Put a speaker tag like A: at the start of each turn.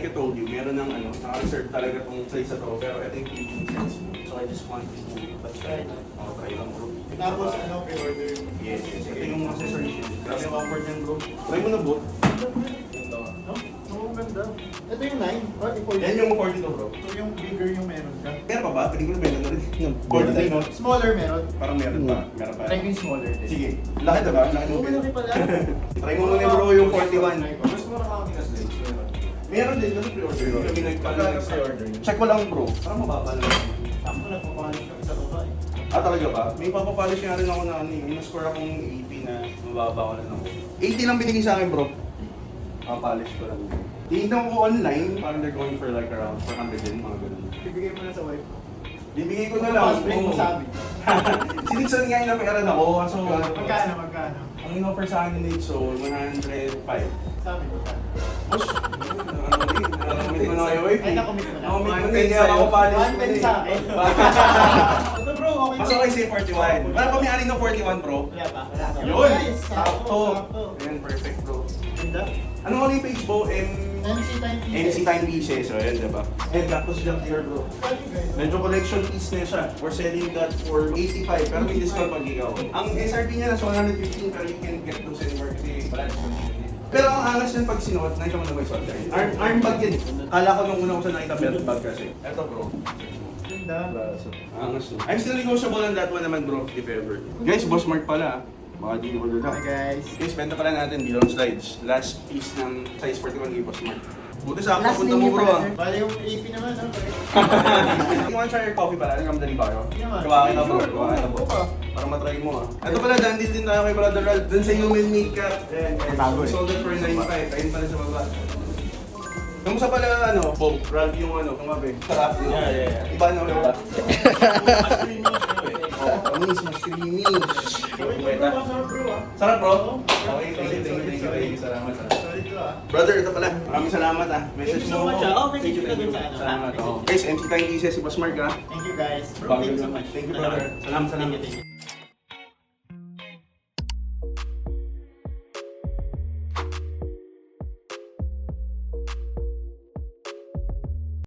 A: I told you, meron ng naka-reserve talaga tong size na to, pero ito yung 15 cents mo. So I just want to try lang. Try lang bro.
B: Tapos pre-order?
A: Yes. Ito yung accessories yun. Grabe yung comfort yan bro. Try mo na boot.
B: Oo, ganda. Ito yung 9?
A: Yan yung 42 bro.
B: So yung bigger yung meron ka?
A: Meron pa ba? Pwede ko na benta na rin. 43 no?
B: Smaller meron?
A: Parang meron pa. Meron pa.
B: Try ko yung smaller din.
A: Sige. Laki diba? Laki
B: Oo,
A: mo
B: malaki pala.
A: Try mo muna bro yung 41.
B: Mas mura kami kasi meron.
A: Meron din kasi pre-order. Kami nagpa-order. Check mo lang bro. Parang mababa lang.
B: Ako nagpapalis kami sa baba eh.
A: Talaga ba? May papapolish nga rin ako na may na-score akong 80 na mababa ko lang ako. 80 lang binigay sa akin bro. Papapolish ko lang. Tingnan ko online, parang they're going for like around 400 din, mga ganun.
B: Bibigay mo na sa wife.
A: Bibigay ko na lang.
B: Tapos bring mo sa amin.
A: Sinigsan nga yung napiaran ako, kaso
B: Magkano?
A: ang in-offer sa akin ni so 105.
B: Sa amin, magkano?
A: Boss, nakamit mo na kayo wife.
B: Ay, nakamit mo na.
A: Nakamit mo na, hindi ako polish.
B: 110 sa akin. Ito bro, okay
A: Mas okay say 41. Parang kami ani ng 41 bro.
B: Wala ba? Wala ba?
A: Yun!
B: Guys,
A: Sakto!
B: sakto.
A: Ayan, perfect bro.
B: Ganda.
A: Anong ulit page bro?
B: MC time
A: NC Time Pieces. So ayan, diba? And tapos lang here bro. Medyo collection piece na siya. We're selling that for 85 pero may discount pag ikaw. Ang SRP niya nasa 115 pero you can get those anywhere kasi wala discount. Pero ang angas yan pag sinuot, nakita mo na may suot guys. Arm bag yan. Kala ko nung una ko sa nakita belt bag kasi. Eto bro.
B: Ganda.
A: Angas no. I'm still negotiable on that one naman bro, if ever. Guys, boss mark pala. Baka di order lang.
B: Hi guys.
A: Guys, benta pala natin Bilon Slides. Last piece ng size 41 kay boss mark. Buti sa
B: Last
A: ako, punta mo
B: linya
A: bro
B: pala,
A: ah.
B: sir. Bale yung AP naman, no?
A: You want to try your coffee pala? Nagkamadali ba kayo?
B: Hindi naman.
A: Gawa kita bro, gawa kita bro.
B: Oo.
A: Para matry mo ah. Ito pala, dandil din tayo kay Brother Ralph. Dun sa Human Makeup.
B: Bago eh.
A: Sold it for 95. Ayun pala sa baba. Kamusta pala Bob, Ralph yung kumabi? Sarap.
B: Yeah.
A: Iba na ulit. Oh, kamis, mas creamy. Sarap bro? Okay, thank you. Salamat ah. Brother, ito pala. Maraming salamat ah. Message
B: Thank you so
A: mo.
B: much, ah. Oh, message ko na dun sa ano.
A: Salamat. Oh. Guys, MC Time Pieces si Boss Mark ah.
B: Thank you guys. Bro,
A: Bago
B: thank you so
A: lang.
B: much.
A: Thank you brother. Salamat.
B: Thank you.